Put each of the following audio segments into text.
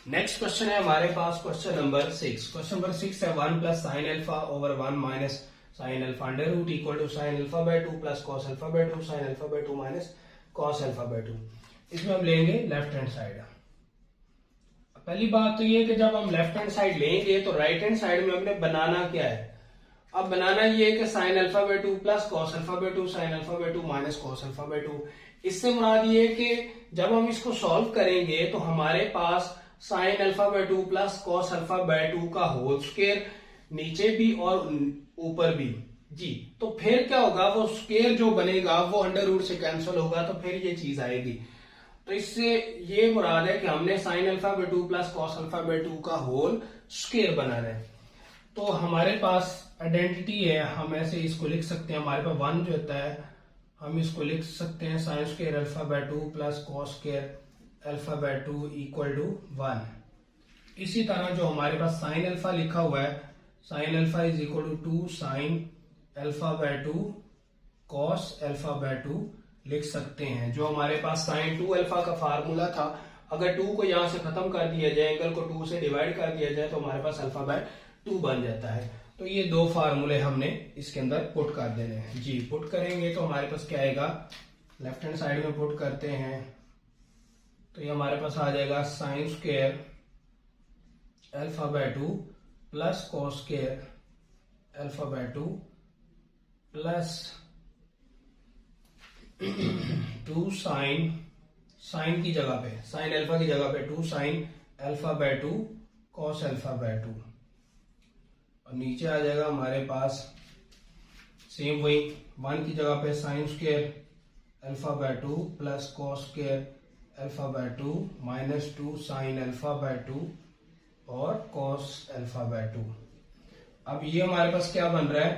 Next question है हमारे पास क्वेश्चन नंबर 6। क्वेश्चन नंबर 6 है 1 plus sine alpha over 1 minus sine alpha under root equal to sine alpha by 2 plus cos alpha by 2 sine alpha by 2 minus cos alpha by 2। इसमें हम लेंगे left hand side. पहली बात तो ये कि जब हम लेफ्ट हैंड साइड लेंगे तो राइट हैंड साइड में हमने बनाना क्या है। अब बनाना ये है कि sign alpha by 2 plus cos alpha by 2 sine alpha by 2 minus cos alpha by 2। इससे मुराद ये है कि जब हम इसको सॉल्व करेंगे तो हमारे पास sine alpha by 2 plus cos alpha by 2 का होल स्क्वायर नीचे भी और ऊपर भी जी। तो फिर क्या होगा, वो स्क्वायर जो बनेगा वो अंडर रूट से कैंसिल होगा, तो फिर ये चीज आएगी। तो इससे ये मुराद है कि हमने sign alpha by 2 plus cos alpha by 2 का होल स्क्वायर बनाना है। तो हमारे पास आइडेंटिटी है, हम ऐसे इसको लिख सकते हैं। हमारे पास 1 जो होता है हम इसको लिख सकते हैं sine square alpha by 2 plus cos square alpha by 2 equal to 1। इसी तरह जो हमारे पास साइन अल्फा लिखा हुआ है, sine alpha is equal to 2 sine alpha by 2 cos alpha by 2 लिख सकते हैं। जो हमारे पास साइन 2 अल्फा का फार्मूला था, अगर 2 को यहां से खत्म कर दिया जाए, एंगल को 2 से डिवाइड कर दिया जाए, तो हमारे पास अल्फा बाय 2 बन जाता है। तो ये दो फार्मूले हमने इसके अंदर पुट कर देने हैं जी। पुट करेंगे तो हमारे पास क्या आएगा, लेफ्ट हैंड साइड में पुट करते हैं तो ये हमारे पास आ जाएगा sine square alpha by 2 plus cos square alpha by 2 plus 2 sine की जगह पे, साइन अल्फा की जगह पे 2 sine alpha by 2 cos alpha by 2, और नीचे आ जाएगा हमारे पास सेम वही 1 की जगह पे sign square alpha by 2 plus cos square alpha by 2 minus 2 sine alpha by 2 और कॉस अल्फा बाय 2। अब ये हमारे पास क्या बन रहा है,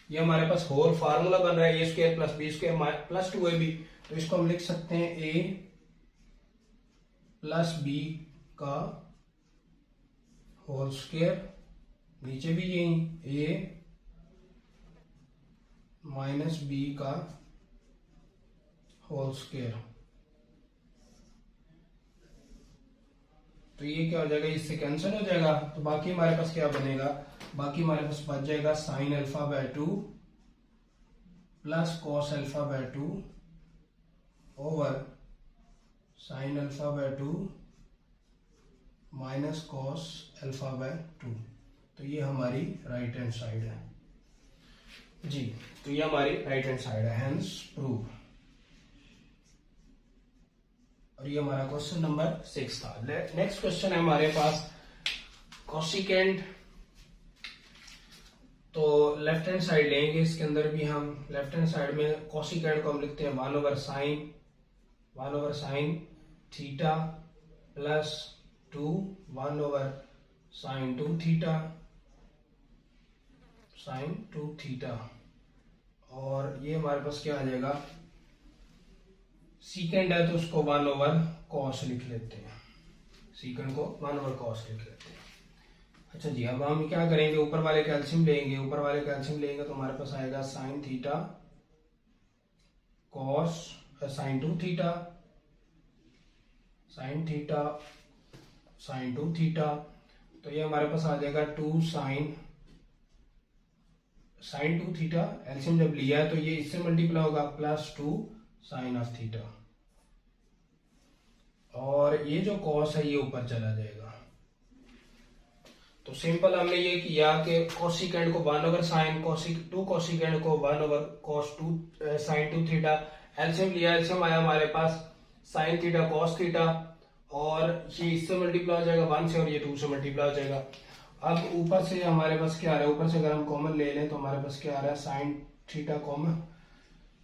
ये हमारे पास होल फार्मूला बन रहा है a square plus b square plus 2ab। तो इसको हम लिख सकते हैं ए प्लस बी का होल स्क्वायर, नीचे भी यही ए माइनस बी का होल स्क्वायर। तो ये क्या हो जाएगा, इससे कैंसिल हो जाएगा। तो बाकी हमारे पास क्या बनेगा, बाकी हमारे पास बच जाएगा sign alpha by 2 plus cos alpha by 2 over sign alpha by 2 minus cos alpha by 2। तो ये हमारी राइट हैंड साइड है जी। तो ये हमारी राइट हैंड साइड है, हेंस प्रूव। और ये हमारा क्वेश्चन नंबर 6 था। नेक्स्ट क्वेश्चन है हमारे पास कोसिकेंट। तो लेफ्ट हैंड साइड लेंगे, इसके अंदर भी हम लेफ्ट हैंड साइड में कोसिकेंट को हम लिखते हैं 1 over sine theta plus 2 1 over sine 2 theta sine 2 theta. और ये हमारे पास क्या आ जाएगा, सीकेंड है तो उसको 1 ओवर कॉस लिख लेते हैं, सीकेंड को 1 ओवर कॉस लिख लेते हैं। अच्छा जी, अब हम क्या करेंगे, ऊपर वाले कैल्शियम लेंगे तो हमारे पास आएगा sine theta cos sine 2 theta sine 2 theta. तो ये हमारे पास आ जाएगा 2 साइन 2 थीटा। एलसीएम जब लिया है तो ये इससे मल्टीप्लाई होगा प्लस 2 साइन ऑफ थीटा, और ये जो कॉस है ये ऊपर चला जाएगा। तो सिंपल हमने ये किया कि कोसिकेंड को 1 ओवर साइन 2 कोसिकेंड को 1 over cos 2 sine 2 theta. LCM लिया, एलसीएम आया हमारे पास साइन थीटा कॉस थीटा, और ये इससे मल्टीप्लाई हो जाएगा 1 से, और ये 2 से मल्टीप्लाई हो जाएगा। अब ऊपर से हमारे पास क्या आ रहा है, ऊपर से अगर हम कॉमन ले लें तो हमारे पास क्या आ रहा है, साइन थीटा कॉमन,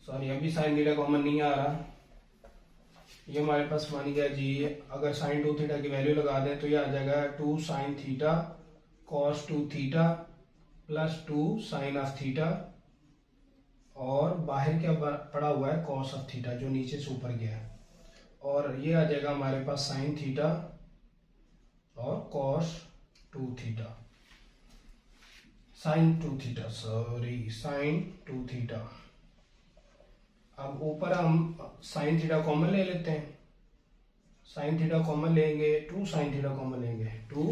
सॉरी अभी साइन थीटा कॉमन नहीं आ रहा, ये हमारे पास मान गया जी। अगर साइन 2 थीटा की वैल्यू लगा दें तो ये आ जाएगा 2 sine theta cos 2 theta plus 2 sine of theta, और बाहर क्या पड़ा हुआ है कॉस ऑफ थीटा जो नीचे से ऊपर गया है, और ये आ जाएगा हमारे पास साइन थीटा और कॉस 2 थीटा साइन 2 थीटा। अब ऊपर हम साइन थीटा कॉमन ले लेते हैं, साइन थीटा कॉमन लेंगे, 2 साइन थीटा कॉमन लेंगे, 2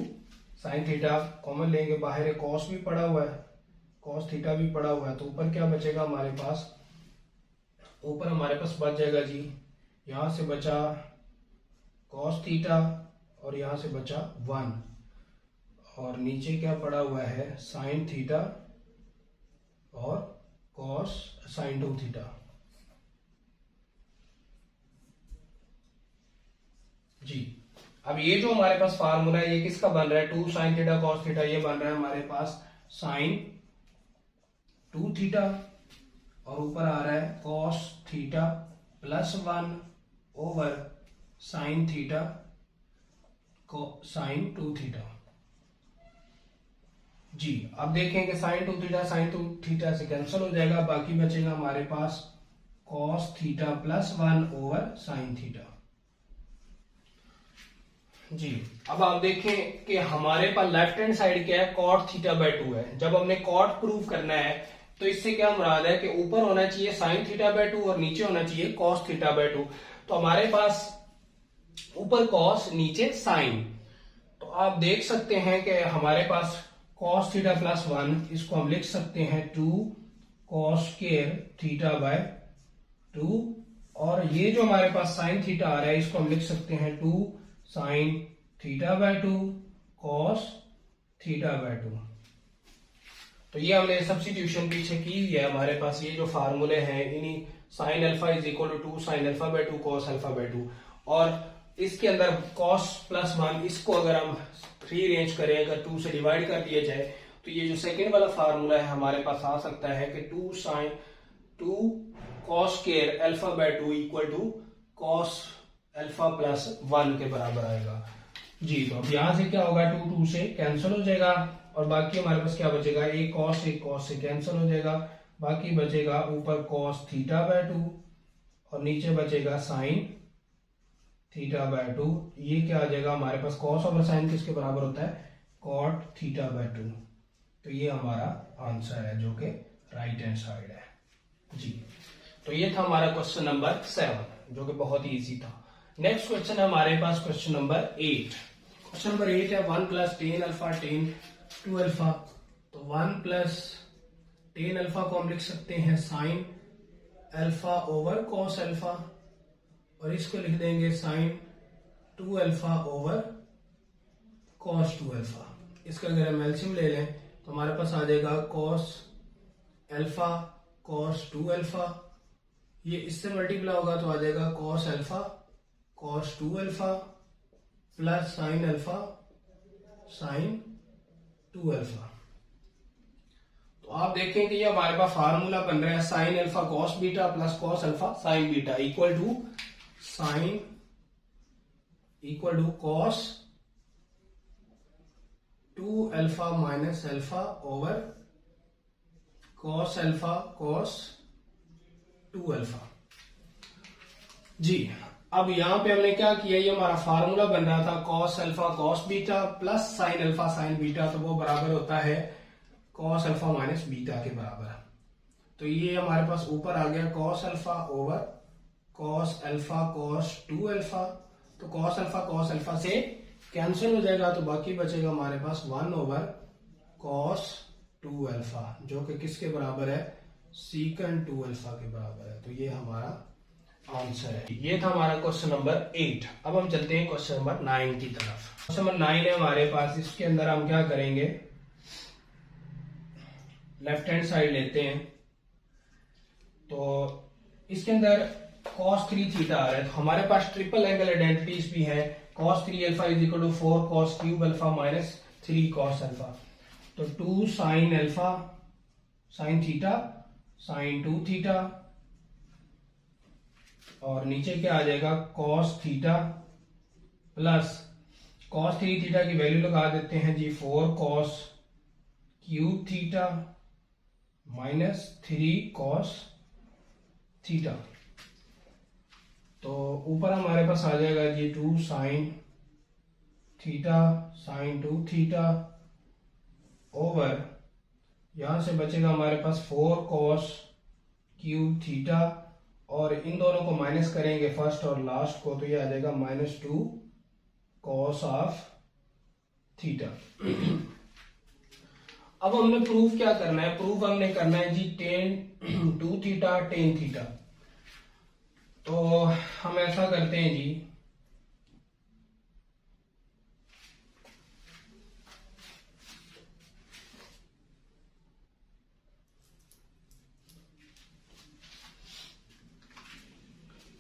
साइन थीटा कॉमन लेंगे, बाहर कॉस भी पड़ा हुआ है, कॉस थीटा भी पड़ा हुआ है, तो ऊपर क्या बचेगा हमारे पास, ऊपर हमारे पास बच जाएगा जी, यहां से बचा कॉस थीटा और यहां से बचा 1, और नीचे क्या पड़ा हुआ है, साइन थीटा और कॉस साइन 2 थीटा। जी अब ये जो हमारे पास फार्मूला है ये किसका बन रहा है, 2 साइन थीटा कॉस थीटा, ये बन रहा है हमारे पास साइन 2 थीटा, और ऊपर आ रहा है cos theta plus 1 over sine theta sine 2 theta. जी अब देखें कि साइन 2 थीटा साइन 2 थीटा से कैंसिल हो जाएगा, बाकी बचेगा हमारे पास cos theta plus 1 over sine theta. जी अब आप देखें कि हमारे पास लेफ्ट हैंड साइड क्या है, कॉट थीटा बाय 2 है। जब हमने कॉट प्रूव करना है तो इससे क्या मुराद है कि ऊपर होना चाहिए साइन थीटा बाय 2 और नीचे होना चाहिए कॉस थीटा बाय 2। तो हमारे पास ऊपर कॉस नीचे साइन, तो आप देख सकते हैं कि हमारे पास कॉस थीटा प्लस 1, इसको हम लिख सकते हैं 2 कॉस स्क्वायर थीटा बाय 2, और ये जो हमारे पास साइन थीटा आ रहा है इसको हम लिख सकते हैं 2 sine theta by 2 cos theta by 2। तो ये हमने सब्स्टिट्यूशन पीछे की है, हमारे पास ये जो फार्मूले हैं इन्हीं sine alpha is equal to 2 sine alpha by 2 cos alpha by 2, और इसके अंदर कॉस प्लस 1 इसको अगर हम रीअरेंज करें, अगर 2 से डिवाइड कर दिया जाए तो ये जो सेकेंड वाला फार्मूला है हमारे पास आ सकता है कि 2 sine 2 cos square alpha by 2 equal to cos alpha plus 1 के बराबर आएगा। जी तो अब यहां से क्या होगा, 2 2 से कैंसिल हो जाएगा, और बाकी हमारे पास क्या बचेगा, एक कॉस से कैंसिल हो जाएगा, बाकी बचेगा ऊपर कॉस थीटा बाय 2 और नीचे बचेगा साइन थीटा बाय 2। ये क्या आ जाएगा हमारे पास, कॉस ओवर साइन किसके बराबर होता है, कॉट थीटा बाय 2। तो ये हमारा आंसर है जो कि राइट हैंड साइड है। जी तो ये था हमारा क्वेश्चन नंबर 7 जो कि बहुत ही इजी था। नेक्स्ट क्वेश्चन है हमारे पास क्वेश्चन नंबर 8। क्वेश्चन नंबर 8 है 1 plus tan alpha ten 2 alpha. तो 1 प्लस टेन अल्फा को हम लिख सकते हैं sine alpha over cos alpha, और इसको लिख देंगे sine 2 alpha over cos 2 alpha. इसका अगर हम एलसीएम ले लें तो हमारे पास आ जाएगा कॉस अल्फा कॉस 2 अल्फा, ये इससे मल्टीप्लाई होगा तो आ जाएगा cos alpha cos 2 alpha plus sine alpha sign 2 alpha. तो आप देखें कि ये हमारे पास फार्मूला बन रहा है sine alpha cos beta plus cos alpha sine beta equal to sine equal to cos 2 alpha minus alpha over cos alpha cos 2 alpha. जी अब यहां पे हमने क्या किया, ये हमारा फार्मूला बन रहा था cos alpha cos beta plus sine alpha sine beta, तो वो बराबर होता है कॉस अल्फा माइनस बीटा के बराबर। तो ये हमारे पास ऊपर आ गया cos alpha over cos alpha cos 2 alpha. तो कॉस अल्फा से कैंसिल हो जाएगा, तो बाकी बचेगा हमारे पास 1 ओवर कॉस 2 अल्फा जो कि किसके बराबर है, सीकंड 2 अल्फा के बराबर है। तो ये हमारा आंसर है। ये था हमारा क्वेश्चन नंबर 8। अब हम चलते हैं क्वेश्चन नंबर 9 की तरफ। क्वेश्चन नंबर 9 है हमारे पास, इसके अंदर हम क्या करेंगे, लेफ्ट हैंड साइड लेते हैं। तो इसके अंदर cos 3 थीटा आ रहा है, तो हमारे पास ट्रिपल एंगल आइडेंटिटीज भी है। cos 3 alpha is equal to 4 cos cube alpha minus 3 cos alpha. तो 2 sine alpha sine theta sine 2 theta, और नीचे क्या आ जाएगा cos theta plus cos 3 theta की वैल्यू लगा देते हैं जी 4 cos cube theta minus 3 cos theta. तो ऊपर हमारे पास आ जाएगा जी 2 sine theta sine 2 theta over, यहां से बचेगा हमारे पास 4 cos क्यूब थीटा और इन दोनों को माइनस करेंगे फर्स्ट और लास्ट को, तो ये आ जाएगा -2 cos ऑफ थीटा। अब हमने प्रूफ क्या करना है? प्रूफ हमने करना है जी tan 2 थीटा tan थीटा। तो हम ऐसा करते हैं जी,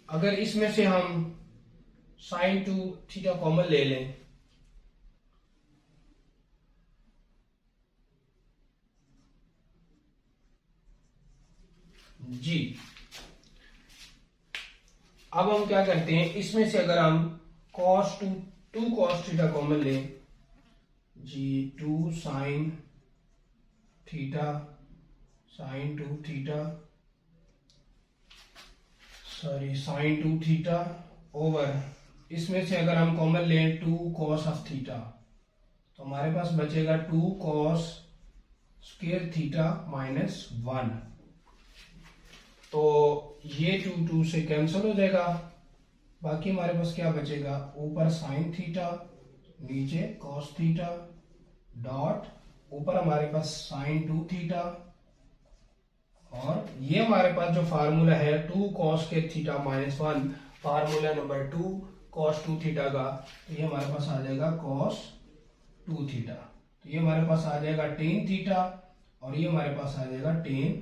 अगर इसमें से हम sin 2 थीटा कॉमन ले लें, जी अब हम क्या करते हैं, इसमें से अगर हम cos 2 cos थीटा कॉमन लें जी, 2 sin theta sin 2 theta sin 2 theta over, इसमें से अगर हम कॉमन लें 2 cos ऑफ थीटा, तो हमारे पास बचेगा 2 cos स्क्वायर थीटा -1। तो ये 2 से कैंसिल हो जाएगा, बाकी हमारे पास क्या बचेगा, ऊपर sin थीटा नीचे cos थीटा डॉट ऊपर हमारे पास sin 2 थीटा, और ये हमारे पास जो फार्मूला है 2 cos के theta -1, formula number 2 cos 2 theta का, तो ये हमारे पास आ जाएगा cos 2 थीटा। तो ये हमारे पास आ जाएगा tan थीटा, और ये हमारे पास आ जाएगा tan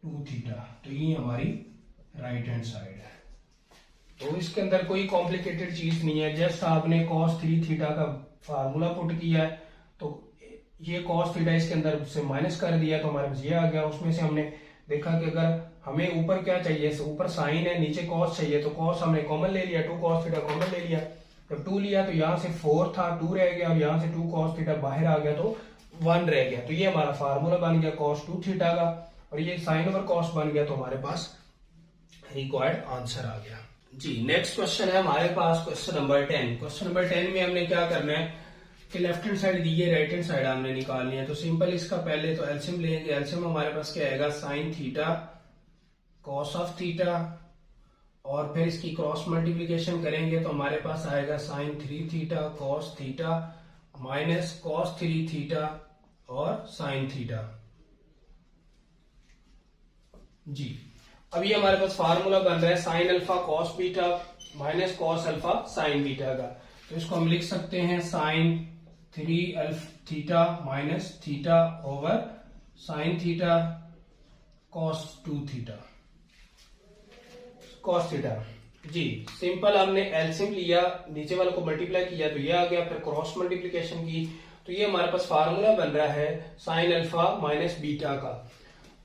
2 थीटा। तो ये हमारी राइट हैंड साइड है। तो इसके अंदर कोई कॉम्प्लिकेटेड चीज नहीं है, जस्ट आपने cos 3 थीटा का फार्मूला पुट किया है, तो ये cos थीटा इसके अंदर से माइनस कर दिया, तो हमारे पास ये आ गया। उसमें से हमने देखा कि अगर हमें ऊपर क्या चाहिए, ऊपर साइन है नीचे cos चाहिए, तो cos हमने कॉमन ले लिया, 2 cos थीटा कॉमन ले लिया। जब 2 लिया तो यहाँ से 4 था, 2 रह गया, और यहाँ से 2 cos थीटा बाहर आ गया तो 1 रह गया। तो ये हमारा फार्मूला बन गया cos 2 थीटा का, और ये साइन ओवर cos बन गया, तो हमारे पास रिक्वायर्ड आंसर आ गया जी। नेक्स्ट क्वेश्चन है हमारे पास क्वेश्चन नंबर 10। क्वेश्चन नंबर 10 में हमने क्या करना है कि लेफ्ट हैंड साइड दी है, राइट हैंड साइड हमने निकालनी है। तो सिंपल इसका पहले तो एलसीएम लेंगे। एलसीएम हमारे पास क्या आएगा, sine theta cos of theta, और फिर इसकी क्रॉस मल्टीप्लीकेशन करेंगे तो हमारे पास आएगा sine 3 theta cos theta minus cos 3 theta और साइन थीटा जी। अब ये हमारे पास फार्मूला बन रहा है sine alpha cos beta minus cos alpha sine beta का। तो इसको हम लिख सकते हैं sine 3 theta minus theta over sine theta cos 2 theta cos theta जी। सिंपल हमने एलसीएम लिया, नीचे वाले को मल्टीप्लाई किया तो ये आ गया, फिर क्रॉस मल्टीप्लिकेशन की तो ये हमारे पास फार्मूला बन रहा है साइन अल्फा माइनस बीटा का।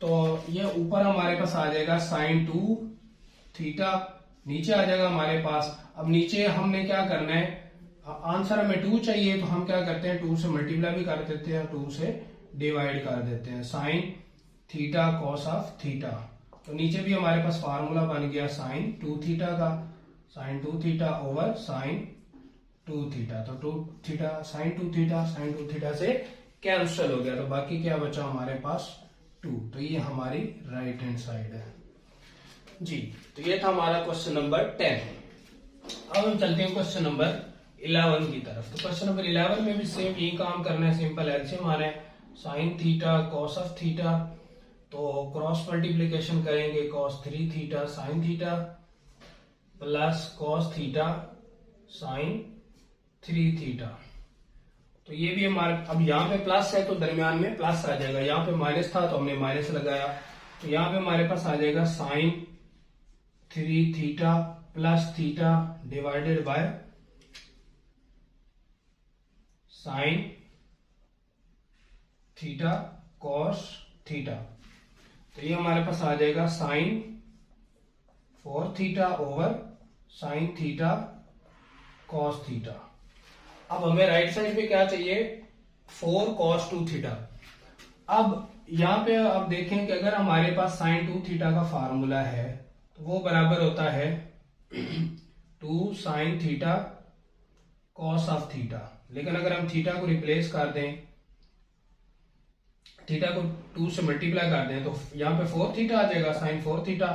तो ये ऊपर हमारे पास आ जाएगा साइन 2 थीटा, नीचे आ जाएगा हमारे पास। अब नीचे हमने क्या करना है, आंसर हमें 2 चाहिए, तो हम क्या करते हैं 2 से मल्टीप्लाई भी कर देते हैं, 2 से डिवाइड कर देते हैं। Sine theta cos of theta, तो नीचे भी हमारे पास फार्मूला बन गया साइन 2 थीटा का, sine 2 theta over sine 2 theta. तो 2 theta sine 2 theta sine 2 theta से कैंसिल हो गया, तो बाकी क्या बचा हमारे पास 2। तो ये हमारी राइट हैंड साइड है जी। तो ये था हमारा क्वेश्चन नंबर 10। अब हम चलते हैं क्वेश्चन नंबर 11 की तरफ। तो क्वेश्चन नंबर 11 में भी सेम यही काम करना है, सिंपल एलसीएम आ रहा है sign theta cos of theta, तो क्रॉस मल्टीप्लीकेशन करेंगे cos 3 theta sine theta plus cos theta sine 3 theta. तो ये भी हमारे, अब यहाँ पे प्लस है तो दरमियान में प्लस आ जाएगा, यहाँ पे माइनस था तो हमने माइनस लगाया, तो यहाँ पे हमारे पास आ जाएगा sine 3 theta plus theta divided by sine theta cos theta. तो ये हमारे पास आ जाएगा sine 4 theta over sine theta cos theta. अब हमें राइट साइड पे क्या चाहिए, 4 cos 2 थीटा। अब यहाँ पे अब देखें कि अगर हमारे पास साइन 2 थीटा का फार्मूला है तो वो बराबर होता है 2 sine theta cos of theta, लेकिन अगर हम थीटा को रिप्लेस कर दें, थीटा को 2 से मल्टीप्लाई कर दें, तो यहाँ पे 4 थीटा आ जाएगा साइन 4 थीटा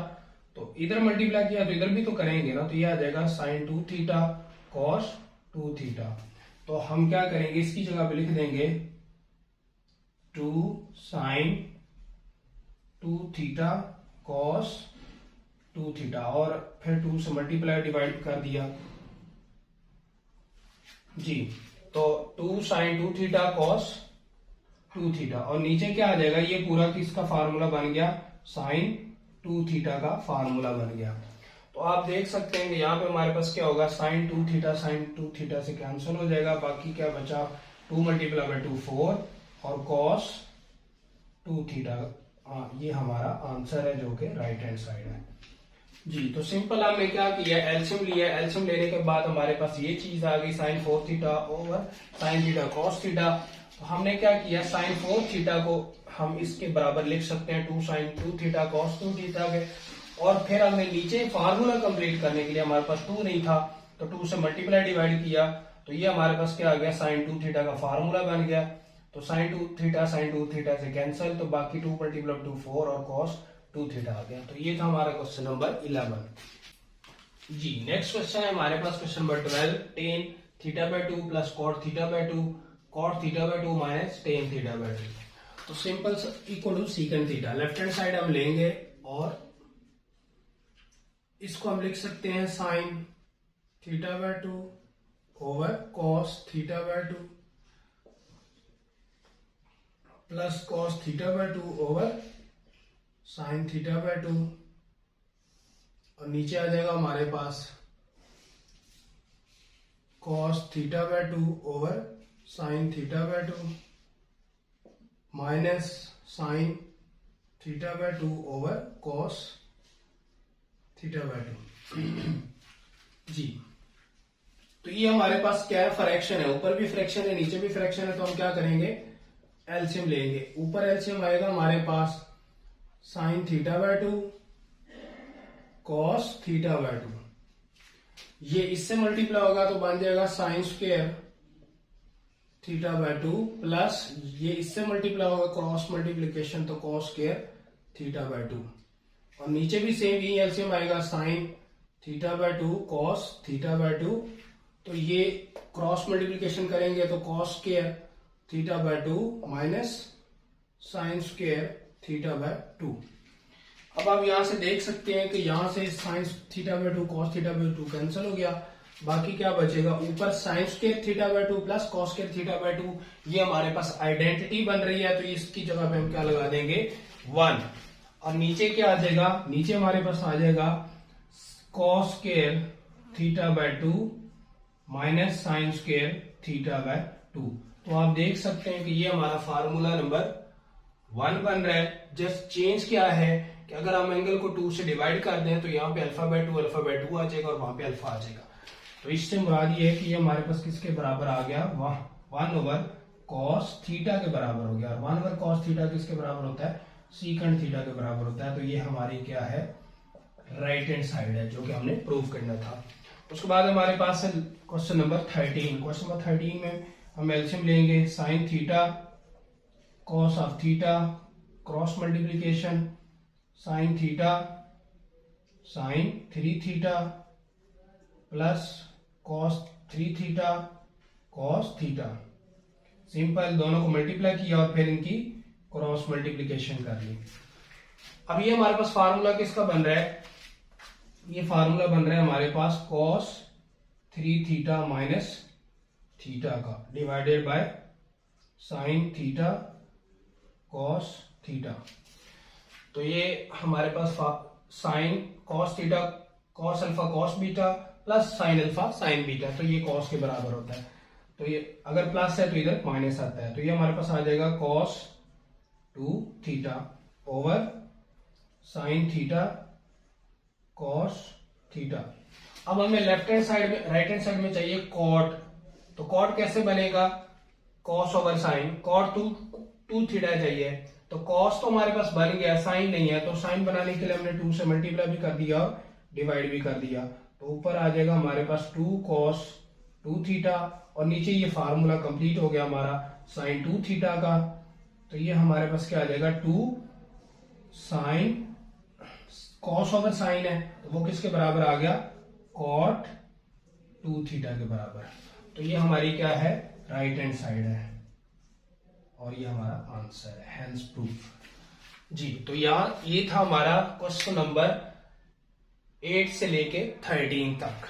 तो इधर मल्टीप्लाई किया तो इधर भी तो करेंगे ना, तो ये आ जाएगा साइन 2 थीटा कॉस 2 थीटा। तो हम क्या करेंगे, इसकी जगह पे लिख देंगे 2 साइन 2 थीटा कॉस 2 थीटा, और फिर 2 से मल्टीप्लाई डिवाइड कर दिया जी। तो 2 साइन 2 थीटा कॉस 2 थीटा, और नीचे क्या आ जाएगा, ये पूरा किसका फार्मूला बन गया, साइन 2 थीटा का फार्मूला बन गया। तो आप देख सकते हैं कि यहाँ पे हमारे पास क्या होगा, साइन 2 थीटा साइन 2 थीटा से कैंसिल हो जाएगा, बाकी क्या बचा 2 मल्टीप्लाई बाय 2 4 और कॉस 2 थीटा। हाँ, ये हमारा आंसर है जो कि राइट हैंड साइड है जी। तो सिंपल हमने क्या किया, एलसीएम लिया, एलसीएम लेने के बाद हमारे पास ये चीज आ गई sine 4 theta over sine theta cos theta. तो हमने क्या किया, साइन 4 थीटा को हम इसके बराबर लिख सकते हैं 2 साइन 2 थीटा कॉस 2 थीटा के, और फिर हमने नीचे फार्मूला कंप्लीट करने के लिए हमारे पास 2 नहीं था तो 2 से मल्टीप्लाई डिवाइड किया, तो ये हमारे पास क्या आ गया, साइन 2 थीटा का फार्मूला बन गया। तो साइन 2 थीटा साइन 2 थीटा से कैंसिल, तो बाकी 2 मल्टीप्लाई 2 4 और कॉस 2 थीटा आ गया। तो ये था हमारा क्वेश्चन नंबर 11 जी। नेक्स्ट क्वेश्चन है हमारे पास question number 12, tan theta by 2 plus cot theta by 2 cot theta by 2 minus tan theta by 2। तो simple equal to secant theta, left hand side हम लेंगे और इसको हम लिख सकते हैं sine theta by 2 over cos theta by 2 plus cos theta by 2 over sine theta by 2, और नीचे आ जाएगा हमारे पास cos theta by 2 over sine theta by 2 minus sine theta by 2 over cos theta by 2 जी। तो ये हमारे पास क्या है, फ्रैक्शन है, ऊपर भी फ्रैक्शन है नीचे भी फ्रैक्शन है, तो हम क्या करेंगे, एलसीएम लेंगे। ऊपर एलसीएम आएगा हमारे पास sine theta by 2 cos theta by 2, ये इससे मल्टीप्लाई होगा तो बन जाएगा sine square theta by 2 plus ये इससे मल्टीप्लाई होगा क्रॉस मल्टीप्लीकेशन, तो कॉस स्क्वायर थीटा बाय 2, और नीचे भी सेम यही एलसीएम आएगा sine theta by 2 cos theta by 2, तो ये क्रॉस मल्टीप्लीकेशन करेंगे तो cos square theta by 2 minus sine square theta by 2। अब आप यहां से देख सकते हैं कि यहां से sign theta by 2 cos theta by 2 cancel हो गया, बाकी क्या बचेगा, ऊपर sign square theta by 2 plus cos square theta by 2, ये हमारे पास आइडेंटिटी बन रही है, तो इसकी जगह पे हम क्या लगा देंगे 1, और नीचे क्या आ जाएगा, नीचे हमारे पास आ जाएगा cos square theta by 2 minus sine square theta by 2। तो आप देख सकते हैं कि ये हमारा फार्मूला नंबर 1 बन रहा है। जस्ट चेंज क्या है कि अगर हम एंगल को 2 से डिवाइड कर दें तो यहाँ पे अल्फा बाय 2 आ जाएगा और वहां पे अल्फा आ जाएगा। तो इससे मुराद ये है कि ये हमारे पास किसके बराबर आ गया, 1 ओवर कॉस थीटा के बराबर हो गया, और 1 ओवर कॉस थीटा किसके बराबर होता है, सीकंड थीटा के बराबर होता है। तो ये हमारी क्या है, राइट हैंड साइड है, जो कि हमने प्रूव करना था। उसके बाद हमारे पास है क्वेश्चन नंबर 13। क्वेश्चन नंबर 13 में हम एलसीएम लेंगे, sign theta cos of theta cross multiplication sign theta sign 3 theta plus cos 3 theta cos theta. Simple, दोनों को मल्टीप्लाई किया और फिर इनकी क्रॉस मल्टीप्लीकेशन कर ली। अब ये हमारे पास फार्मूला किसका बन रहा है, ये फार्मूला बन रहा है हमारे पास कॉस 3 थीटा माइनस थीटा का divided by sine theta cos theta. तो ये हमारे पास sine cos theta cos alpha cos beta plus sine alpha sine beta, तो ये कॉस के बराबर होता है। तो ये अगर प्लस है तो इधर माइनस आता है, तो ये हमारे पास आ जाएगा cos 2 theta over sine theta cos theta. अब हमें लेफ्ट हैंड साइड में राइट हैंड साइड में चाहिए कॉट, तो कॉट कैसे बनेगा, cos over sine, cot 2 theta चाहिए, तो कॉस तो हमारे पास बन गया, साइन नहीं है, तो साइन बनाने के लिए हमने 2 से मल्टीप्लाई भी कर दिया और डिवाइड भी कर दिया, तो ऊपर आ जाएगा हमारे पास 2 कॉस 2 थीटा, और नीचे ये फार्मूला कंप्लीट हो गया हमारा साइन 2 थीटा का। तो ये हमारे पास क्या आ जाएगा 2 साइन कॉस ओवर साइन है तो वो किसके बराबर आ गया, कॉट 2 थीटा के बराबर। तो ये हमारी क्या है, राइट हैंड साइड है और ये हमारा आंसर है, हेंस प्रूफ जी। तो यहाँ ये था हमारा क्वेश्चन नंबर 8 से लेके 13 तक।